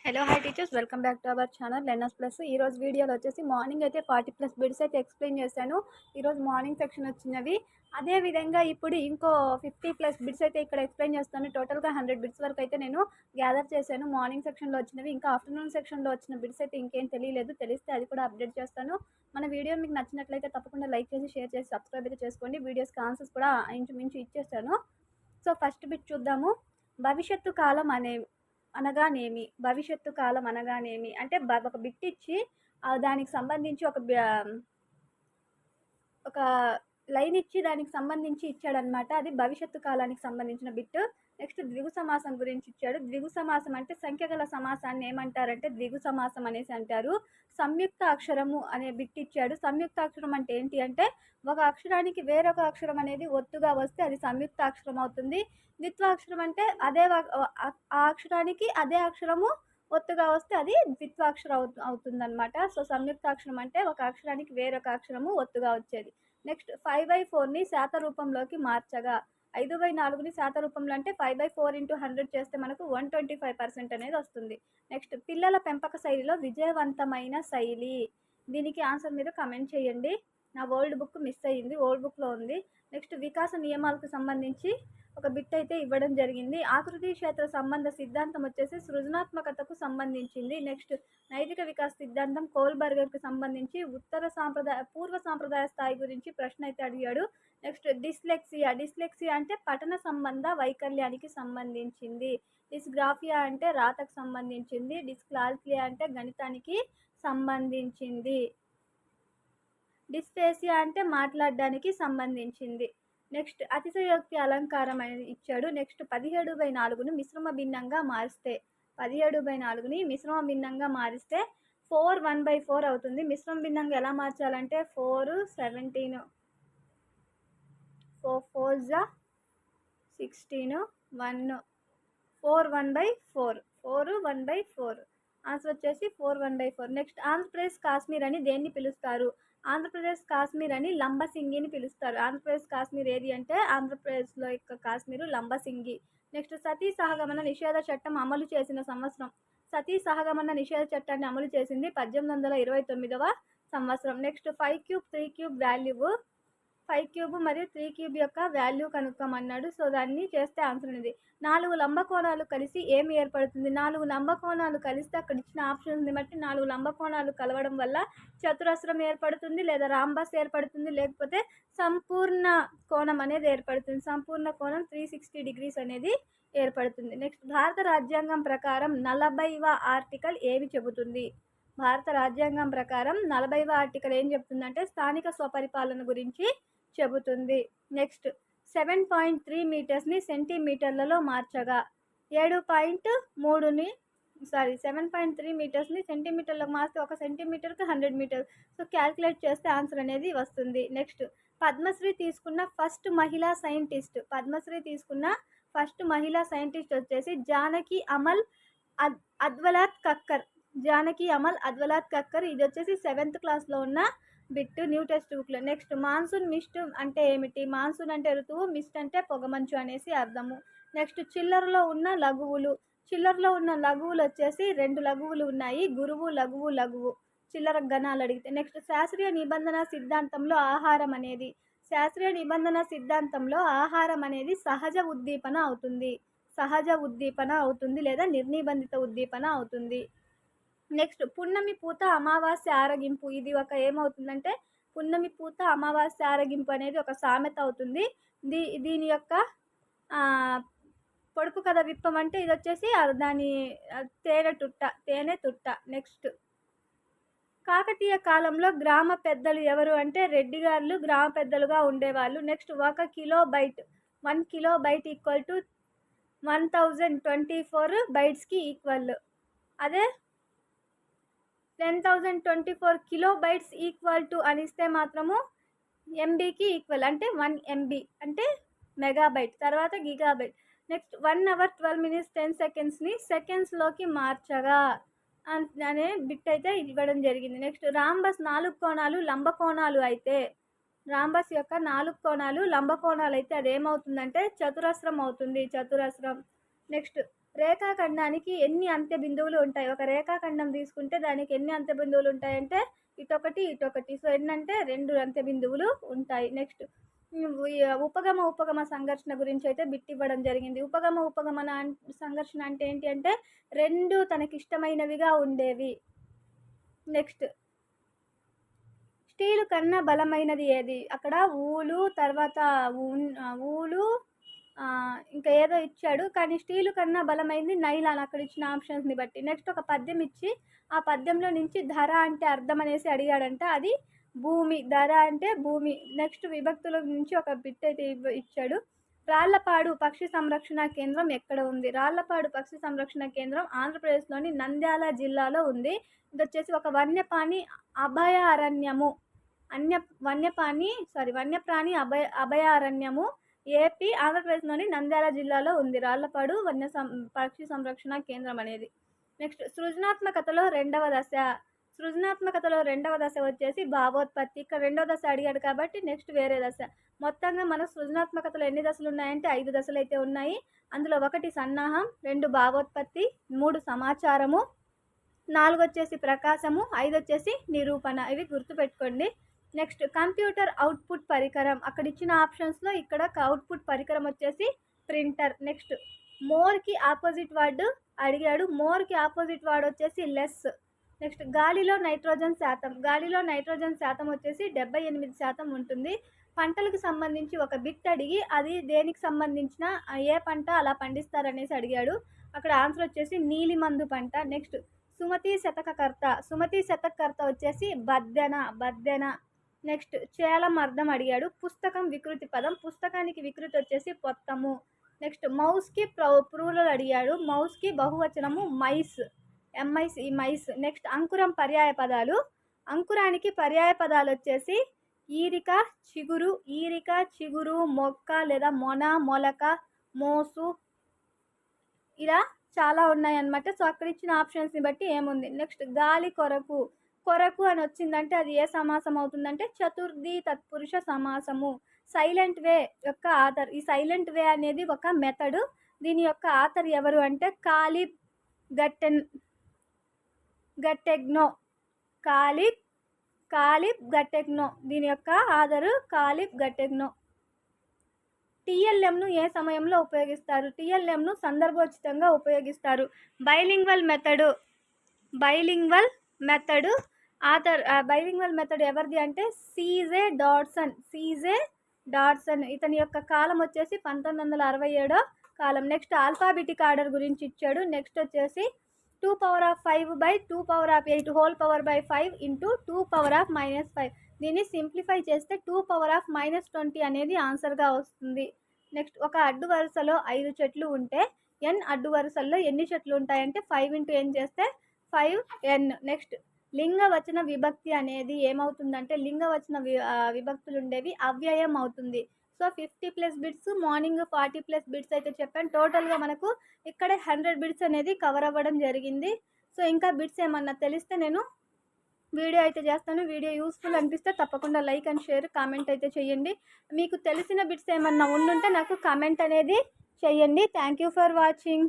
Hello hi teachers, welcome back to our channel learners plus. ఈరోజు వీడియోలో వచ్చేసి morning అయితే 40+ బిట్స్ అయితే ఎక్స్ప్లెయిన్ చేశాను. ఈరోజు మార్నింగ్ సెక్షన్ వచ్చినవి. అదేవిధంగా ఇప్పుడు ఇంకో 50+ బిట్స్ అయితే ఇక్కడ ఎక్స్ప్లెయిన్ చేస్తాను. టోటల్గా 100 బిట్స్ వరకు అయితే నేను గ్యాదర్ చేశాను. మార్నింగ్ సెక్షన్లో వచ్చినవి, ఇంకా ఆఫ్టర్నూన్ సెక్షన్లో వచ్చిన బిట్స్ అయితే ఇంకేం తెలియలేదు. తెలిస్తే అది కూడా అప్డేట్ చేస్తాను. మన వీడియో మీకు నచ్చినట్లయితే తప్పకుండా లైక్ చేసి, షేర్ చేసి, సబ్స్క్రైబ్ అయితే చేసుకోండి. వీడియోస్కి ఆన్సర్స్ కూడా ఇంచుమించు ఇచ్చేస్తాను. సో ఫస్ట్ బిట్ చూద్దాము. భవిష్యత్తు కాలం అనగానేమి? భవిష్యత్తు కాలం అనగానేమి అంటే ఒక బిట్ ఇచ్చి దానికి సంబంధించి ఒక లైన్ ఇచ్చి దానికి సంబంధించి ఇచ్చాడనమాట. అది భవిష్యత్తు కాలానికి సంబంధించిన బిట్. నెక్స్ట్ ద్విగు సమాసం గురించి ఇచ్చాడు. ద్విగు సమాసం అంటే సంఖ్య గల సమాసాన్ని ఏమంటారంటే ద్విగు సమాసం అనేసి అంటారు. సంయుక్త అక్షరము అనే బిట్ ఇచ్చాడు. సంయుక్త అక్షరం అంటే ఏంటి అంటే ఒక అక్షరానికి వేరొక అక్షరం అనేది ఒత్తుగా వస్తే అది సంయుక్త అక్షరం అవుతుంది. ద్విత్వాక్షరం అంటే ఆ అక్షరానికి అదే అక్షరము ఒత్తుగా వస్తే అది ద్విత్వాక్షరం అవుతుందన్నమాట. సో సంయుక్తాక్షరం అంటే ఒక అక్షరానికి వేరొక అక్షరము ఒత్తుగా వచ్చేది. నెక్స్ట్ 5/4ని శాత రూపంలోకి మార్చగా. 5/4ని శాత రూపంలో అంటే 5/4 × 100 చేస్తే మనకు 125% అనేది వస్తుంది. నెక్స్ట్ పిల్లల పెంపక శైలిలో విజయవంతమైన శైలి. దీనికి ఆన్సర్ మీరు కమెంట్ చేయండి. నా ఓల్డ్ బుక్ మిస్ అయ్యింది, ఓల్డ్ బుక్లో ఉంది. నెక్స్ట్ వికాస నియమాలకు సంబంధించి ఒక బిట్ అయితే ఇవ్వడం జరిగింది. ఆకృతి క్షేత్ర సంబంధ సిద్ధాంతం వచ్చేసి సృజనాత్మకతకు సంబంధించింది. నెక్స్ట్ నైతిక వికాస సిద్ధాంతం కోల్బర్గర్కి సంబంధించి పూర్వ సాంప్రదాయ స్థాయి గురించి ప్రశ్న అయితే అడిగాడు. నెక్స్ట్ డిస్లెక్సియా అంటే పఠన సంబంధ వైకల్యానికి సంబంధించింది. డిస్గ్రాఫియా అంటే రాతకు సంబంధించింది. డిస్క్లాసియా అంటే గణితానికి సంబంధించింది. డిస్ఫేసియా అంటే మాట్లాడడానికి సంబంధించింది. నెక్స్ట్ అతిశయోక్తి అలంకారం అనేది ఇచ్చాడు. నెక్స్ట్ 17/4ను మిశ్రమ భిన్నంగా మారిస్తే 17/4ని మిశ్రమ భిన్నంగా మారిస్తే 4 1/4 అవుతుంది. మిశ్రమ భిన్నంగా ఎలా మార్చాలంటే 4 17 4 16 1 4 1/4 4 1/4 ఆన్సర్ వచ్చేసి 4 1/4. నెక్స్ట్ ఆంధ్రప్రదేశ్ కాశ్మీర్ అని దేన్ని పిలుస్తారు? ఆంధ్రప్రదేశ్ కాశ్మీర్ అని లంబసింగిని పిలుస్తారు. ఆంధ్రప్రదేశ్ కాశ్మీర్ ఏది అంటే ఆంధ్రప్రదేశ్లో యొక్క కాశ్మీరు లంబసింగి. నెక్స్ట్ సతీ సహగమన నిషేధ చట్టం అమలు చేసిన సంవత్సరం. సతీ సహగమన నిషేధ చట్టాన్ని అమలు చేసింది 1829వ సంవత్సరం. నెక్స్ట్ 5³ 3³ వాల్యూ 5³ మరియు 3³ యొక్క వాల్యూ కనుక్కోమన్నాడు. సో దాన్ని చేస్తే ఆన్సర్ అనేది 4 లంబకోణాలు కలిసి ఏమి ఏర్పడుతుంది? 4 లంబకోణాలు కలిస్తే అక్కడ ఇచ్చిన ఆప్షన్స్ని బట్టి 4 లంబకోణాలు కలవడం వల్ల చతురస్రం ఏర్పడుతుంది, లేదా రాంబస్ ఏర్పడుతుంది, లేకపోతే సంపూర్ణ కోణం అనేది ఏర్పడుతుంది. సంపూర్ణ కోణం 360 degrees అనేది ఏర్పడుతుంది. నెక్స్ట్ భారత రాజ్యాంగం ప్రకారం 40వ ఆర్టికల్ ఏమి చెబుతుంది? భారత రాజ్యాంగం ప్రకారం 40వ ఆర్టికల్ ఏం చెప్తుందంటే స్థానిక స్వపరిపాలన గురించి చెబుతుంది. నెక్స్ట్ 7.3 మీటర్స్ని సెంటీమీటర్లలో మార్చగా 7.3 మీటర్స్ని సెంటీమీటర్లకు మార్స్తే 1 సెంటీమీటర్కి 100 మీటర్స్. సో క్యాల్కులేట్ చేస్తే ఆన్సర్ అనేది వస్తుంది. నెక్స్ట్ పద్మశ్రీ తీసుకున్న ఫస్ట్ మహిళా సైంటిస్ట్ వచ్చేసి జానకి అమల్ అద్వలాత్ కక్కర్. ఇది వచ్చేసి 7th క్లాస్లో ఉన్న బిట్, న్యూ టెక్స్ట్ బుక్లో. నెక్స్ట్ మాన్సూన్ మిస్ట్ అంటే ఏమిటి? మాన్సూన్ అంటే ఋతువు, మిస్ట్ అంటే పొగమంచు అనేసి అర్థము. నెక్స్ట్ చిల్లరలో ఉన్న లఘువులు వచ్చేసి 2 లఘువులు ఉన్నాయి. గురువు, లఘువు చిల్లర గణాలు అడిగితే. నెక్స్ట్ శాస్త్రీయ నిబంధన సిద్ధాంతంలో ఆహారం అనేది సహజ ఉద్దీపన అవుతుంది లేదా నిర్నిబంధిత ఉద్దీపన అవుతుంది. నెక్స్ట్ పున్నమి పూత అమావాస్య ఆరగింపు. ఇది ఒక ఏమవుతుందంటే పున్నమి పూత అమావాస్య ఆరగింపు అనేది ఒక సామెత అవుతుంది. దీని యొక్క పొడుపు కథ విప్పం అంటే ఇది వచ్చేసి దాని తేనె తుట్ట. నెక్స్ట్ కాకతీయ కాలంలో గ్రామ పెద్దలు ఎవరు అంటే రెడ్డి గారు గ్రామ పెద్దలుగా ఉండేవాళ్ళు. నెక్స్ట్ 1 కిలోబైట్ ఈక్వల్ టు 1024 బైట్స్కి ఈక్వల్. అదే 10,024 కిలోబైట్స్ ఈక్వల్ టు అనిస్తే మాత్రము ఎంబీకి ఈక్వల్, అంటే 1 MB అంటే మెగాబైట్, తర్వాత గిగాబైట్. నెక్స్ట్ 1 hour 12 minutes 10 secondsని సెకండ్స్లోకి మార్చగా అనే బిట్ అయితే ఇవ్వడం జరిగింది. నెక్స్ట్ రాంబస్ 4 కోణాలు లంబకోణాలు అయితే రాంబస్ యొక్క 4 కోణాలు లంబకోణాలు అయితే అదేమవుతుందంటే చతురస్రం అవుతుంది. నెక్స్ట్ రేఖాఖండానికి ఎన్ని అంత్య బిందువులు ఉంటాయి? ఒక రేఖాఖండం తీసుకుంటే దానికి ఎన్ని అంత్య బిందువులు ఉంటాయంటే ఇటొకటి, ఇటొకటి. సో, ఎన్నంటే 2 అంత్య బిందువులు ఉంటాయి. నెక్స్ట్ ఉపగమ సంఘర్షణ గురించి అయితే బిట్ ఇవ్వడం జరిగింది. ఉపగమ సంఘర్షణ అంటే ఏంటి అంటే 2 తనకిష్టమైనవిగా ఉండేవి. నెక్స్ట్ స్టీలు కన్నా బలమైనది ఏది? అక్కడ ఊలు, తర్వాత ఊలు, ఇంకా ఏదో ఇచ్చాడు. కానీ స్టీలు కన్నా బలమైంది నైలాన్ అక్కడ ఇచ్చిన ఆప్షన్స్ని బట్టి. నెక్స్ట్ ఒక పద్యం ఇచ్చి ఆ పద్యంలో నుంచి ధర అంటే అర్థం అనేసి అడిగాడంట. అది భూమి, ధర అంటే భూమి. నెక్స్ట్ విభక్తుల నుంచి ఒక బిట్ అయితే ఇచ్చాడు. రాళ్లపాడు పక్షి సంరక్షణ కేంద్రం ఎక్కడ ఉంది? రాళ్లపాడు పక్షి సంరక్షణ కేంద్రం ఆంధ్రప్రదేశ్లోని నంద్యాల జిల్లాలో ఉంది. ఇది వచ్చేసి ఒక వన్యప్రాణి అభయారణ్యము. వన్యప్రాణి అభయారణ్యము ఏపీ ఆంధ్రప్రదేశ్లోని నంద్యాల జిల్లాలో ఉంది. రాళ్లపాడు పక్షి సంరక్షణ కేంద్రం అనేది. నెక్స్ట్ సృజనాత్మకతలో రెండవ దశ వచ్చేసి భావోత్పత్తి. ఇక్కడ రెండవ దశ అడిగాడు కాబట్టి నెక్స్ట్ వేరే దశ. మొత్తంగా మన సృజనాత్మకతలో ఎన్ని దశలు ఉన్నాయంటే 5 దశలు అయితే ఉన్నాయి. అందులో 1 సన్నాహం, 2 భావోత్పత్తి, 3 సమాచారము, 4 వచ్చేసి ప్రకాశము, 5 వచ్చేసి నిరూపణ. ఇవి గుర్తుపెట్టుకోండి. నెక్స్ట్ కంప్యూటర్ అవుట్పుట్ పరికరం. అక్కడ ఇచ్చిన ఆప్షన్స్లో ఇక్కడ అవుట్పుట్ పరికరం వచ్చేసి ప్రింటర్. నెక్స్ట్ మోర్కి ఆపోజిట్ వర్డ్ అడిగాడు. మోర్కి ఆపోజిట్ వర్డ్ వచ్చేసి లెస్. నెక్స్ట్ గాలిలో నైట్రోజన్ శాతం వచ్చేసి 78% ఉంటుంది. పంటలకు సంబంధించి ఒక బిట్ అడిగి అది దేనికి సంబంధించిన ఏ పంట అలా పండిస్తారనేసి అడిగాడు. అక్కడ ఆన్సర్ వచ్చేసి నీలిమందు పంట. నెక్స్ట్ సుమతి శతకకర్త వచ్చేసి బద్దెన. నెక్స్ట్ చేలం అర్థం అడిగాడు. పుస్తకం వికృతి పదం. పుస్తకానికి వికృతి వచ్చేసి పొత్తము. నెక్స్ట్ మౌస్కి ప్లూరల్ అడిగాడు. మౌస్కి బహువచనము మైస్, మైస్. నెక్స్ట్ అంకురం పర్యాయ పదాలు. అంకురానికి పర్యాయ పదాలు వచ్చేసి ఈరిక, చిగురు, మొక్క లేదా మొలక, మోసు, ఇలా చాలా ఉన్నాయన్నమాట. సో అక్కడ ఇచ్చిన ఆప్షన్స్ని బట్టి ఏముంది. నెక్స్ట్ గాలి కొరకు అని వచ్చిందంటే అది ఏ సమాసం అవుతుందంటే చతుర్థి తత్పురుష సమాసము. సైలెంట్ వే యొక్క ఆథర్. ఈ సైలెంట్ వే అనేది ఒక మెథడ్. దీని యొక్క ఆథర్ ఎవరు అంటే కాలిబ్ గట్టెగ్నో. దీని యొక్క ఆథరు కాలిబ్ గట్టెగ్నో. టీఎల్ఎంను ఏ సమయంలో ఉపయోగిస్తారు? టీఎల్ఎంను సందర్భోచితంగా ఉపయోగిస్తారు. బైలింగ్వల్ మెథడ్ ఎవరిది అంటే సీజే డాడ్సన్. ఇతని యొక్క కాలం వచ్చేసి 1967 కాలం. నెక్స్ట్ ఆల్ఫాబెటిక్ ఆర్డర్ గురించి ఇచ్చాడు. నెక్స్ట్ వచ్చేసి 2^5/2^8^5 ఇంటూ 2^-5. దీన్ని సింప్లిఫై చేస్తే 2^-20 అనేది ఆన్సర్గా వస్తుంది. నెక్స్ట్ ఒక అడ్డు వరుసలో 5 చెట్లు ఉంటే n అడ్డు వరుసల్లో ఎన్ని చెట్లు ఉంటాయంటే 5 × n చేస్తే 5n. నెక్స్ట్ లింగవచన విభక్తి అనేది ఏమవుతుందంటే లింగవచన విభక్తులు ఉండేవి అవ్యయం అవుతుంది. సో 50+ బిట్స్, మార్నింగ్ 40+ బిట్స్ అయితే చెప్పాను. టోటల్గా మనకు ఇక్కడే 100 బిట్స్ అనేది కవర్ అవ్వడం జరిగింది. సో ఇంకా బిట్స్ ఏమన్నా తెలిస్తే నేను వీడియో అయితే చేస్తాను. వీడియో యూస్ఫుల్ అనిపిస్తే తప్పకుండా లైక్ అండ్ షేర్, కామెంట్ అయితే చేయండి. మీకు తెలిసిన బిట్స్ ఏమన్నా ఉండుంటే నాకు కామెంట్ అనేది చేయండి. Thank you for watching.